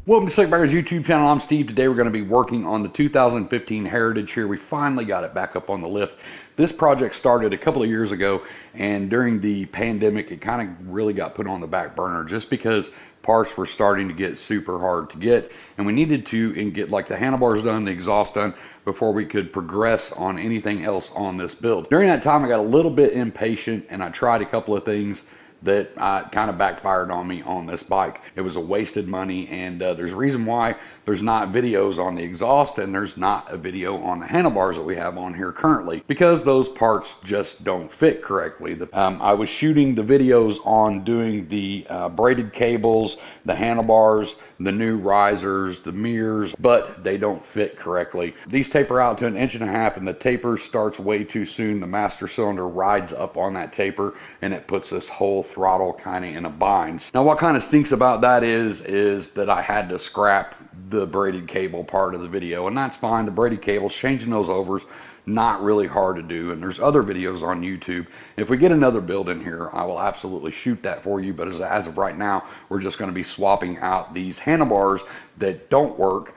Welcome to Sikbaggers YouTube channel. I'm Steve. Today we're going to be working on the 2015 Heritage here. We finally got it back up on the lift. This project started a couple of years ago, and during the pandemic it kind of really got put on the back burner just because parts were starting to get super hard to get, and we needed to get like the handlebars done, the exhaust done, before we could progress on anything else on this build. During that time I got a little bit impatient and I tried a couple of things that kind of backfired on me on this bike. It was a wasted money, and there's a reason why there's not videos on the exhaust and there's not a video on the handlebars that we have on here currently, because those parts just don't fit correctly. I was shooting the videos on doing the braided cables, the handlebars, the new risers, the mirrors, but they don't fit correctly. These taper out to 1.5 inches, and the taper starts way too soon. The master cylinder rides up on that taper and it puts this whole throttle kind of in a bind. Now what kind of stinks about that is that I had to scrap the braided cable part of the video, and that's fine. The braided cables, changing those over is not really hard to do, and there's other videos on YouTube. If we get another build in here, I will absolutely shoot that for you, but as of right now, we're just going to be swapping out these handlebars that don't work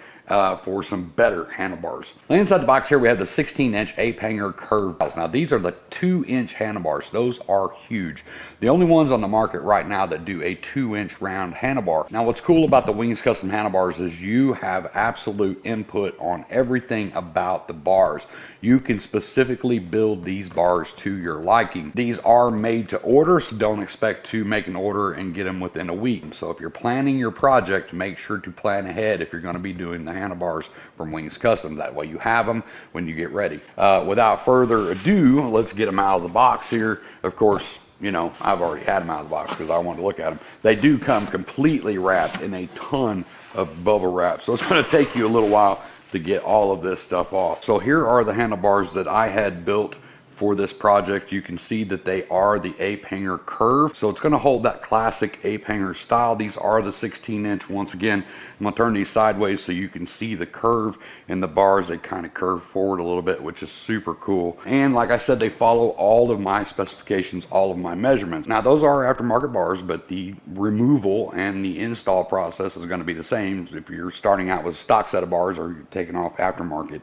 for some better handlebars. Inside the box here we have the 16-inch ape hanger curve. Now these are the 2-inch handlebars. Those are huge. The only ones on the market right now that do a 2-inch round handlebar. Now what's cool about the Wings Custom handlebars is you have absolute input on everything about the bars. You can specifically build these bars to your liking. These are made to order, so don't expect to make an order and get them within a week. So if you're planning your project, make sure to plan ahead if you're going to be doing the handlebars from Wings Custom. That way you have them when you get ready. Without further ado, let's get them out of the box here. Of course, you know, I've already had them out of the box because I wanted to look at them. They do come completely wrapped in a ton of bubble wrap, so it's going to take you a little while to get all of this stuff off. So here are the handlebars that I had built for this project. You can see that they are the ape hanger curve, so it's going to hold that classic ape hanger style. These are the 16-inch. Once again, I'm going to turn these sideways so you can see the curve in the bars. They kind of curve forward a little bit, which is super cool. And like I said, they follow all of my specifications, all of my measurements. Now those are aftermarket bars, but the removal and the install process is going to be the same if you're starting out with a stock set of bars or you're taking off aftermarket.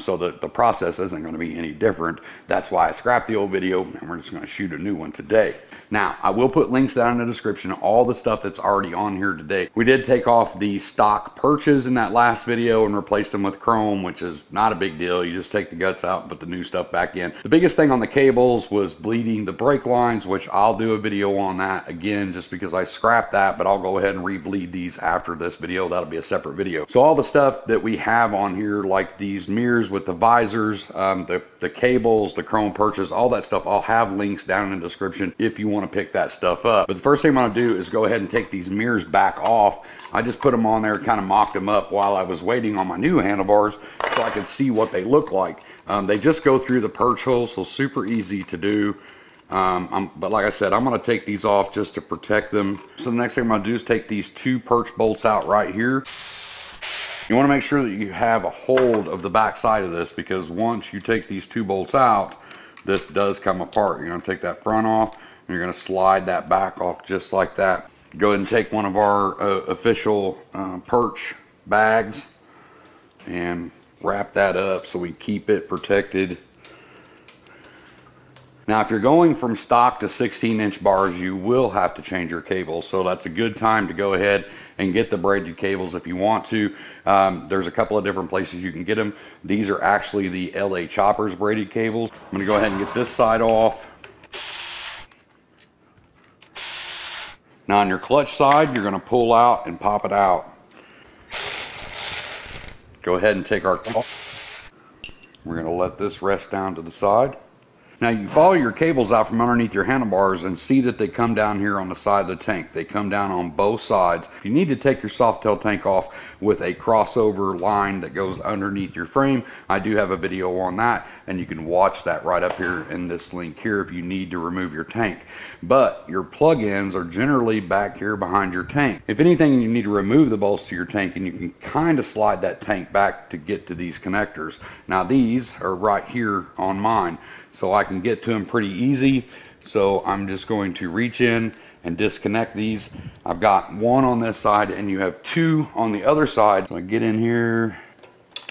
So the process isn't going to be any different. That's why I scrapped the old video and we're just going to shoot a new one today. Now I will put links down in the description, all the stuff that's already on here today. We did take off the stock perches in that last video and replace them with chrome, which is not a big deal. You just take the guts out and put the new stuff back in. The biggest thing on the cables was bleeding the brake lines, which I'll do a video on that again just because I scrapped that, but I'll go ahead and re-bleed these after this video. That'll be a separate video. So all the stuff that we have on here, like these mirrors with the visors, the cables, the chrome perches, all that stuff, I'll have links down in the description if you want to pick that stuff up. But the first thing I'm going to do is go ahead and take these mirrors back off. I just put them on there, kind of mocked them up while I was waiting on my new handlebars so I could see what they look like. They just go through the perch hole, so super easy to do. But like I said, I'm going to take these off just to protect them. So the next thing I'm going to do is take these 2 perch bolts out right here. You want to make sure that you have a hold of the back side of this, because once you take these 2 bolts out, this does come apart. You're going to take that front off and you're going to slide that back off just like that. Go ahead and take one of our official perch bags and wrap that up so we keep it protected. Now if you're going from stock to 16-inch bars, you will have to change your cables, so that's a good time to go ahead and get the braided cables if you want to. There's a couple of different places you can get them. These are actually the LA Choppers braided cables. I'm going to go ahead and get this side off. Now on your clutch side, you're going to pull out and pop it out. Go ahead and take our clutch. We're going to let this rest down to the side. Now you follow your cables out from underneath your handlebars and see that they come down here on the side of the tank. They come down on both sides. If you need to take your Softail tank off with a crossover line that goes underneath your frame, I do have a video on that, and you can watch that right up here in this link here if you need to remove your tank. But your plug-ins are generally back here behind your tank. If anything, you need to remove the bolts to your tank, and you can kind of slide that tank back to get to these connectors. Now these are right here on mine, so I can get to them pretty easy. So I'm just going to reach in and disconnect these. I've got one on this side and you have two on the other side. So I get in here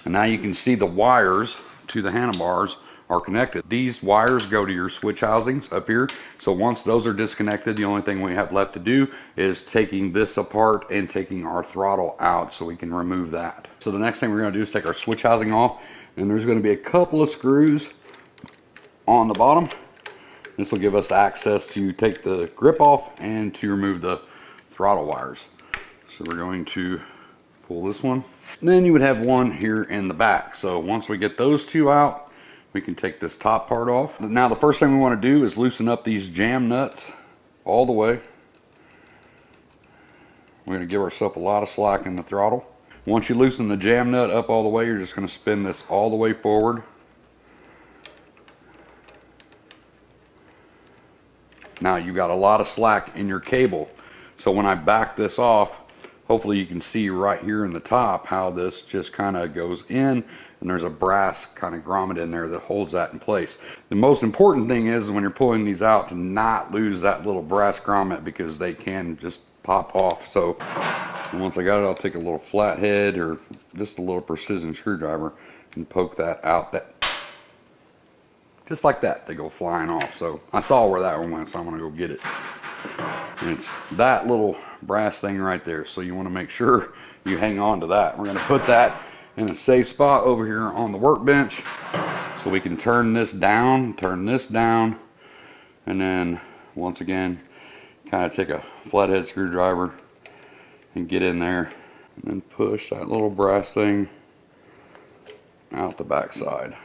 and now you can see the wires to the handlebars are connected. These wires go to your switch housings up here. So once those are disconnected, the only thing we have left to do is taking this apart and taking our throttle out so we can remove that. So the next thing we're going to do is take our switch housing off, and there's going to be a couple of screws on the bottom. This will give us access to take the grip off and to remove the throttle wires. So we're going to pull this one. And then you would have one here in the back. So once we get those two out, we can take this top part off. Now the first thing we want to do is loosen up these jam nuts all the way. We're going to give ourselves a lot of slack in the throttle. Once you loosen the jam nut up all the way, you're just going to spin this all the way forward. Now you've got a lot of slack in your cable. So when I back this off, hopefully you can see right here in the top how this just kind of goes in, and there's a brass kind of grommet in there that holds that in place. The most important thing is when you're pulling these out to not lose that little brass grommet, because they can just pop off. So once I got it, I'll take a little flathead or just a little precision screwdriver and poke that out. That just like that, they go flying off. So I saw where that one went, so I'm gonna go get it. And it's that little brass thing right there. So you want to make sure you hang on to that. We're going to put that in a safe spot over here on the workbench so we can turn this down, and then once again kind of take a flathead screwdriver and get in there and then push that little brass thing out the back side,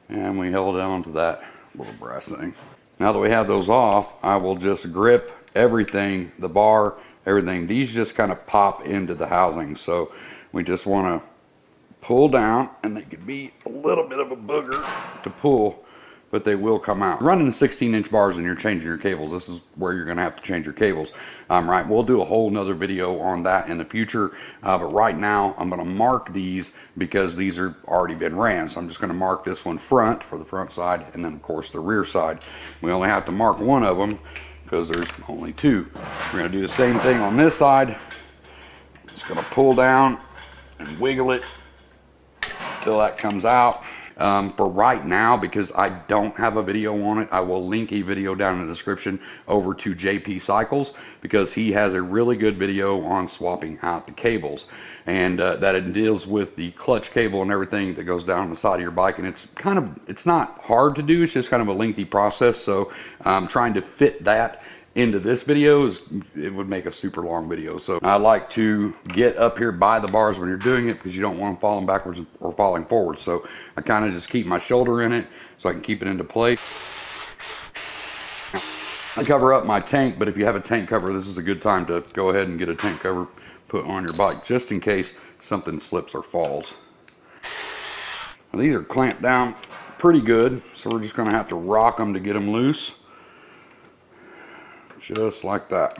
and we held on to that little brass thing. Now that we have those off, I will just grip everything, the bar, everything. These just kind of pop into the housing. So we just want to pull down, and they could be a little bit of a booger to pull, but they will come out. Running 16-inch bars and you're changing your cables, this is where you're going to have to change your cables. Right, we'll do a whole nother video on that in the future, but right now I'm going to mark these because these are already been ran. So I'm just going to mark this one front for the front side, and then of course the rear side. We only have to mark one of them because there's only two. We're going to do the same thing on this side. Just going to pull down and wiggle it until that comes out. For right now, because I don't have a video on it, I will link a video down in the description over to JP Cycles, because he has a really good video on swapping out the cables, and that it deals with the clutch cable and everything that goes down the side of your bike. And it's not hard to do, it's just kind of a lengthy process. So trying to fit that into this video it would make a super long video. So I like to get up here by the bars when you're doing it, because you don't want them falling backwards or falling forward. So I kind of just keep my shoulder in it so I can keep it into place. I cover up my tank, but if you have a tank cover, this is a good time to go ahead and get a tank cover put on your bike, just in case something slips or falls. Now, these are clamped down pretty good, so we're just going to have to rock them to get them loose. Just like that.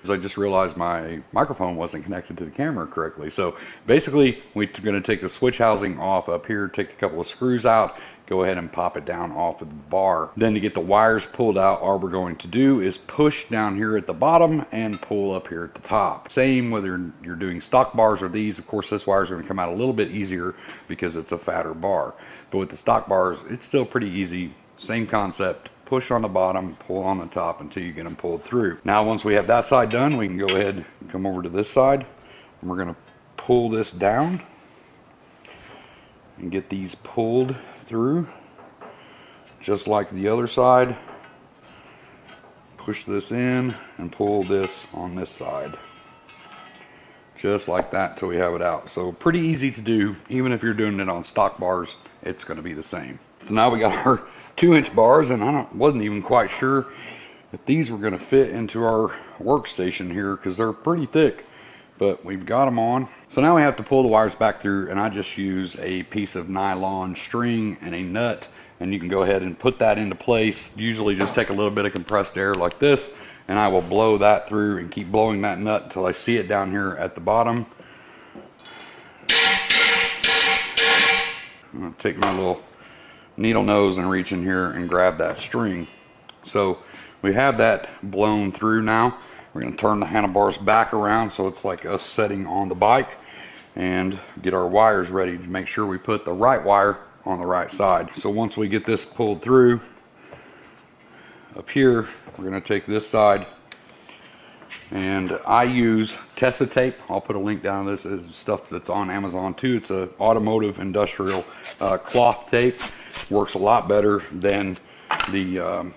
I just realized my microphone wasn't connected to the camera correctly. So basically we're going to take the switch housing off up here, take a couple of screws out, go ahead and pop it down off of the bar. Then to get the wires pulled out, all we're going to do is push down here at the bottom and pull up here at the top. Same whether you're doing stock bars or these. Of course, this wire is going to come out a little bit easier because it's a fatter bar. But with the stock bars, it's still pretty easy. Same concept. Push on the bottom, pull on the top until you get them pulled through. Now once we have that side done, we can go ahead and come over to this side, and we're going to pull this down and get these pulled through just like the other side. Push this in and pull this on this side just like that until we have it out. So pretty easy to do. Even if you're doing it on stock bars, it's going to be the same. So now we got our 2-inch bars, and I wasn't even quite sure if these were going to fit into our workstation here because they're pretty thick, but we've got them on. So now we have to pull the wires back through, and I just use a piece of nylon string and a nut, and you can go ahead and put that into place. Usually just take a little bit of compressed air like this, and I will blow that through and keep blowing that nut until I see it down here at the bottom. I'm going to take my little needle nose and reach in here and grab that string. So we have that blown through now. We're going to turn the handlebars back around so it's like us sitting on the bike, and get our wires ready to make sure we put the right wire on the right side. So once we get this pulled through up here, we're going to take this side, and I use Tessa tape. I'll put a link down. This is stuff that's on Amazon too. It's a automotive industrial cloth tape. Works a lot better than the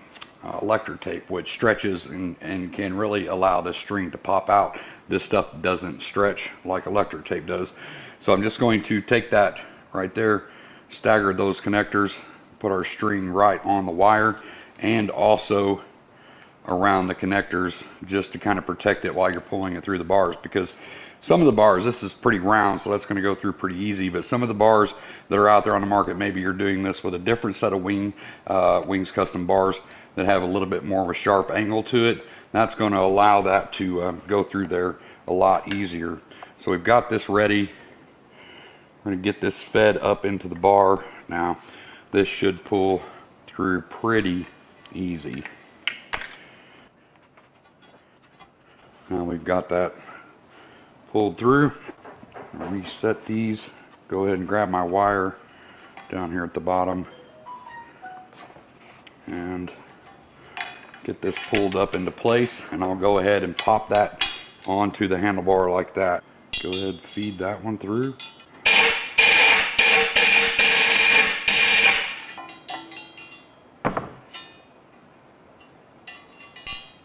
electric tape, which stretches and can really allow the string to pop out. This stuff doesn't stretch like electric tape does. So I'm just going to take that right there, stagger those connectors, put our string right on the wire, and also around the connectors, just to kind of protect it while you're pulling it through the bars. Because some of the bars, this is pretty round, so that's going to go through pretty easy, but some of the bars that are out there on the market, maybe you're doing this with a different set of Wings custom bars that have a little bit more of a sharp angle to it. That's going to allow that to go through there a lot easier. So we've got this ready. We're going to get this fed up into the bar. Now this should pull through pretty easy. Now we've got that pulled through. I'll reset these. Go ahead and grab my wire down here at the bottom and get this pulled up into place, and I'll go ahead and pop that onto the handlebar like that. Go ahead and feed that one through.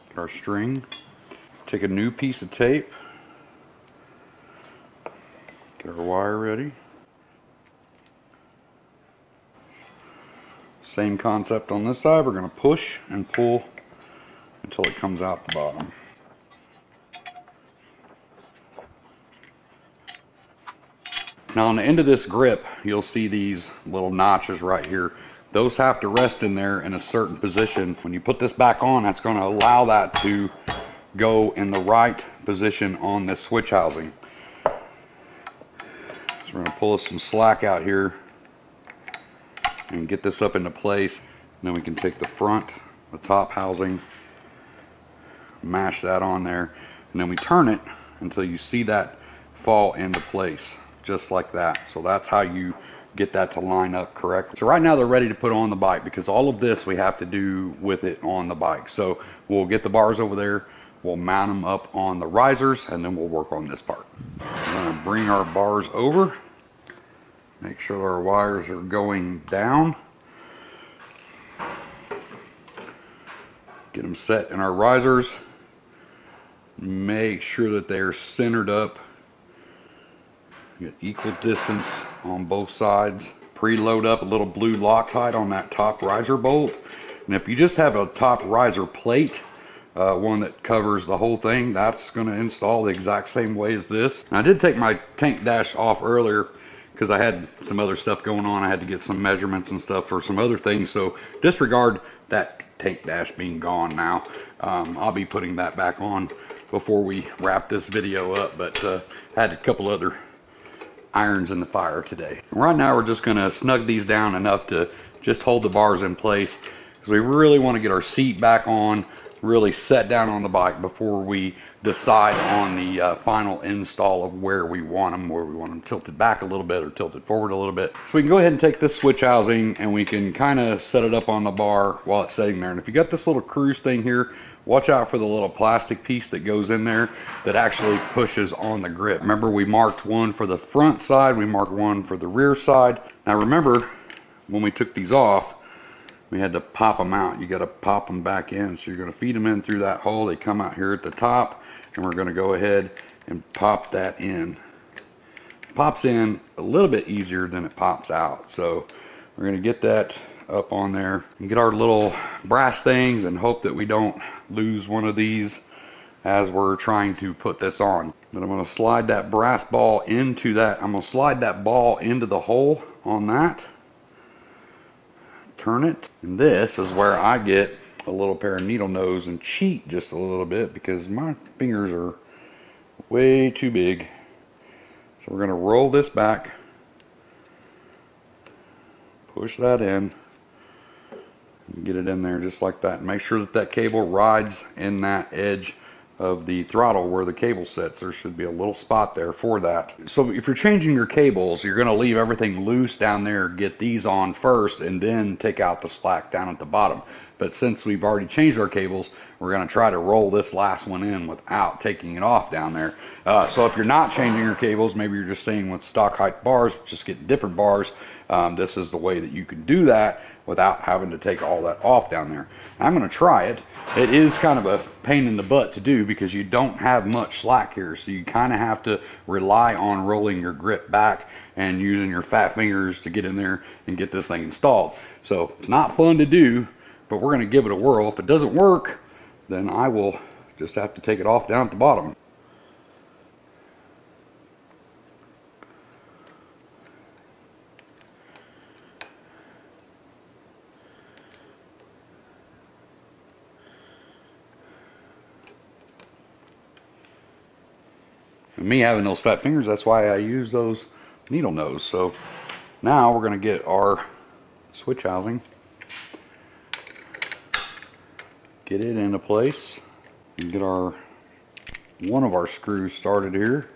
Get our string. Take a new piece of tape. Get our wire ready. Same concept on this side. We're going to push and pull until it comes out the bottom. Now on the end of this grip, you'll see these little notches right here. Those have to rest in there in a certain position. When you put this back on, that's going to allow that to go in the right position on this switch housing. So we're going to pull some slack out here and get this up into place. And then we can take the front, the top housing, mash that on there, and then we turn it until you see that fall into place, just like that. So that's how you get that to line up correctly. So right now they're ready to put on the bike, because all of this we have to do with it on the bike. So we'll get the bars over there, we'll mount them up on the risers, and then we'll work on this part. We're going to bring our bars over, make sure our wires are going down, get them set in our risers, make sure that they're centered up, get equal distance on both sides. Preload up a little blue Loctite on that top riser bolt, and if you just have a top riser plate, one that covers the whole thing, that's going to install the exact same way as this. And I did take my tank dash off earlier because I had some other stuff going on. I had to get some measurements and stuff for some other things, so disregard that tank dash being gone now. I'll be putting that back on before we wrap this video up, but had a couple other irons in the fire today. Right now we're just going to snug these down enough to just hold the bars in place, because we really want to get our seat back on, really set down on the bike before we decide on the final install of where we want them tilted back a little bit or tilted forward a little bit. So we can go ahead and take this switch housing and we can kind of set it up on the bar while it's sitting there. And if you got this little cruise thing here, watch out for the little plastic piece that goes in there that actually pushes on the grip. Remember, we marked one for the front side, we marked one for the rear side. Now remember, when we took these off, we had to pop them out. You got to pop them back in. So you're going to feed them in through that hole. They come out here at the top, and we're going to go ahead and pop that in. It pops in a little bit easier than it pops out. So we're going to get that up on there and get our little brass things and hope that we don't lose one of these as we're trying to put this on. But I'm going to slide that brass ball into that. I'm going to slide that ball into the hole on that. Turn it, and this is where I get a little pair of needle nose and cheat just a little bit because my fingers are way too big. So we're going to roll this back, push that in, Get it in there just like that. Make sure that that cable rides in that edge of the throttle where the cable sits. There should be a little spot there for that. So if you're changing your cables, you're going to leave everything loose down there, get these on first, and then take out the slack down at the bottom. But since we've already changed our cables, we're going to try to roll this last one in without taking it off down there. So if you're not changing your cables, maybe you're just staying with stock height bars, just get different bars, this is the way that you can do that without having to take all that off down there. I'm going to try it. It is kind of a pain in the butt to do because you don't have much slack here, so you kind of have to rely on rolling your grip back and using your fat fingers to get in there and get this thing installed. So it's not fun to do, but we're going to give it a whirl. If it doesn't work, then I will just have to take it off down at the bottom. And me having those fat fingers, that's why I use those needle nose. So now we're going to get our switch housing, get it into place, and get our one of our screws started here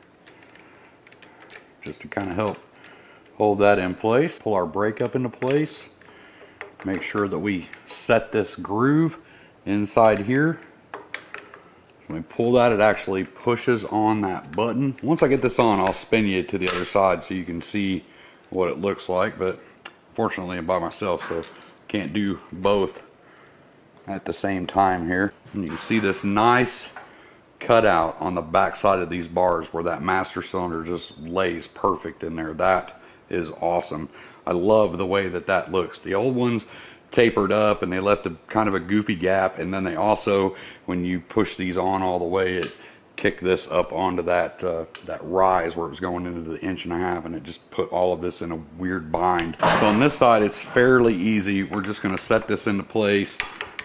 just to kind of help hold that in place. Pull our brake up into place, make sure that we set this groove inside here. When we pull that, it actually pushes on that button. Once I get this on, I'll spin you to the other side so you can see what it looks like, but fortunately I'm by myself, so can't do both at the same time here. And you can see this nice cutout on the back side of these bars where that master cylinder just lays perfect in there. That is awesome. I love the way that that looks. The old ones tapered up and they left a kind of a goofy gap, and then they also, when you push these on all the way, it kicked this up onto that that rise where it was going into the 1.5 inch, and it just put all of this in a weird bind. So on this side it's fairly easy. We're just going to set this into place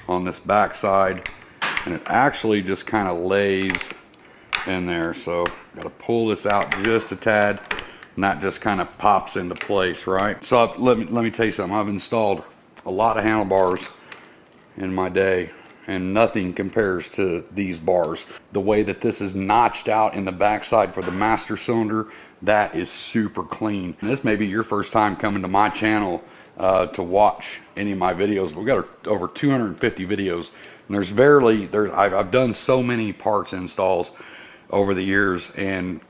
on this back side, and it actually just kind of lays in there. So got to pull this out just a tad, and that just kind of pops into place, right? So let me tell you something. I've installed a lot of handlebars in my day, and nothing compares to these bars. The way that this is notched out in the backside for the master cylinder, that is super clean. And this may be your first time coming to my channel to watch any of my videos. We've got over 250 videos, and I've done so many parts installs over the years and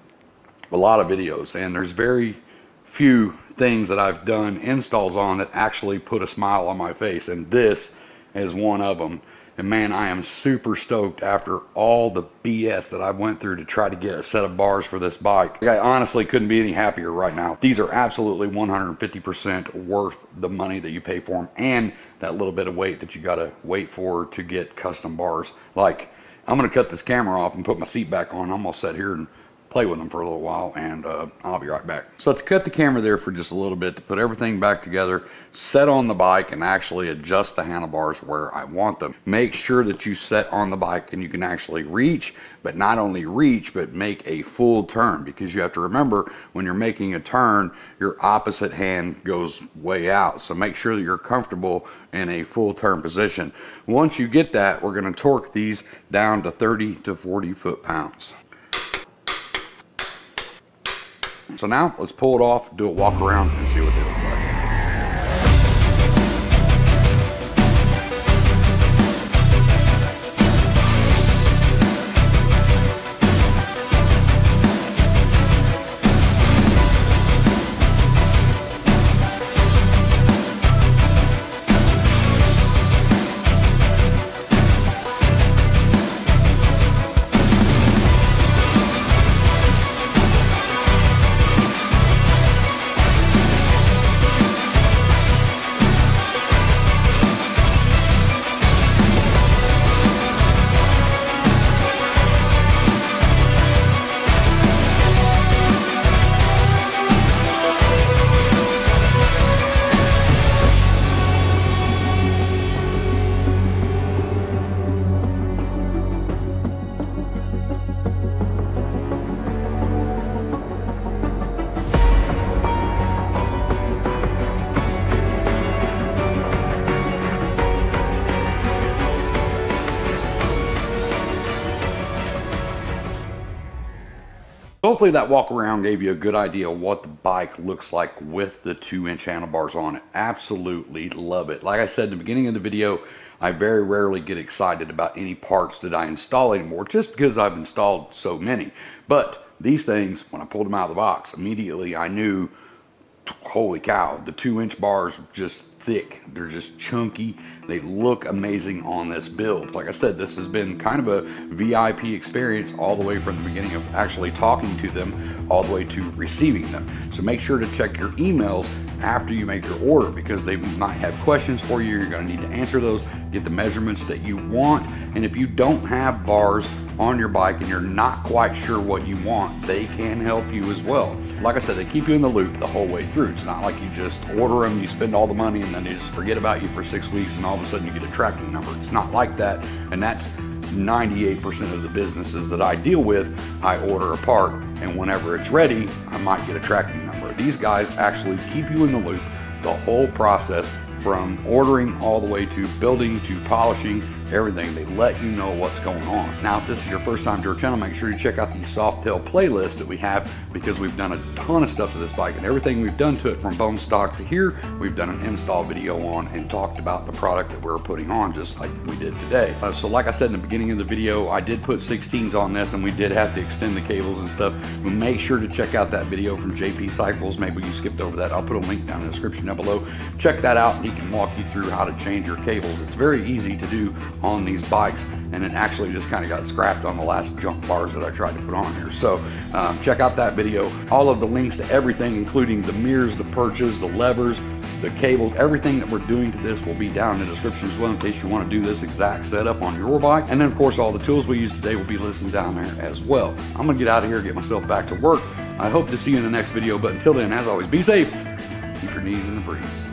a lot of videos, and there's very few things that I've done installs on that actually put a smile on my face, and this is one of them. And man, I am super stoked after all the BS that I went through to try to get a set of bars for this bike. I honestly couldn't be any happier right now. These are absolutely 150% worth the money that you pay for them, and that little bit of wait that you gotta wait for to get custom bars. Like, I'm gonna cut this camera off and put my seat back on. I'm gonna sit here and play with them for a little while, and I'll be right back. So let's cut the camera there for just a little bit to put everything back together, set on the bike, and actually adjust the handlebars where I want them. Make sure that you set on the bike and you can actually reach, but not only reach, but make a full turn, because you have to remember when you're making a turn, your opposite hand goes way out. So make sure that you're comfortable in a full turn position. Once you get that, we're going to torque these down to 30 to 40 foot-pounds. So now let's pull it off, do a walk around, and see what they look like. Hopefully that walk around gave you a good idea of what the bike looks like with the 2-inch handlebars on it. Absolutely love it. Like I said in the beginning of the video, I very rarely get excited about any parts that I install anymore, just because I've installed so many. But these things, when I pulled them out of the box, immediately I knew, holy cow, the 2-inch bars are just thick. They're just chunky. They look amazing on this build. Like I said, this has been kind of a VIP experience all the way from the beginning of actually talking to them all the way to receiving them. So make sure to check your emails after you make your order, because they might have questions for you. You're going to need to answer those, get the measurements that you want. And if you don't have bars on your bike and you're not quite sure what you want, they can help you as well. Like I said, they keep you in the loop the whole way through. It's not like you just order them, you spend all the money, and then they just forget about you for 6 weeks and all of a sudden you get a tracking number. It's not like that, and that's 98% of the businesses that I deal with. I order a part, and whenever it's ready, I might get a tracking number. These guys actually keep you in the loop the whole process, from ordering all the way to building to polishing, everything. They let you know what's going on. Now, if this is your first time to our channel, make sure you check out the Softail playlist that we have, because we've done a ton of stuff to this bike, and everything we've done to it from bone stock to here, we've done an install video on and talked about the product that we're putting on, just like we did today. So like I said in the beginning of the video, I did put 16s on this, and we did have to extend the cables and stuff. But make sure to check out that video from JP Cycles. Maybe you skipped over that. I'll put a link down in the description down below. Check that out, and he can walk you through how to change your cables. It's very easy to do on these bikes, and it actually just kind of got scrapped on the last junk bars that I tried to put on here. So check out that video. All of the links to everything, including the mirrors, the perches, the levers, the cables, everything that we're doing to this will be down in the description as well, in case you want to do this exact setup on your bike. And then of course all the tools we use today will be listed down there as well. I'm gonna get out of here, get myself back to work. I hope to see you in the next video, but until then, as always, be safe, keep your knees in the breeze.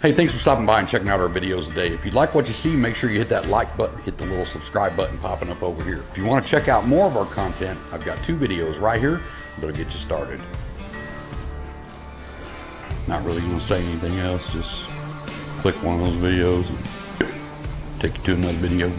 Hey, thanks for stopping by and checking out our videos today. If you like what you see, make sure you hit that like button, hit the little subscribe button popping up over here. If you want to check out more of our content, I've got 2 videos right here that'll get you started. Not really going to say anything else, just click one of those videos and take you to another video.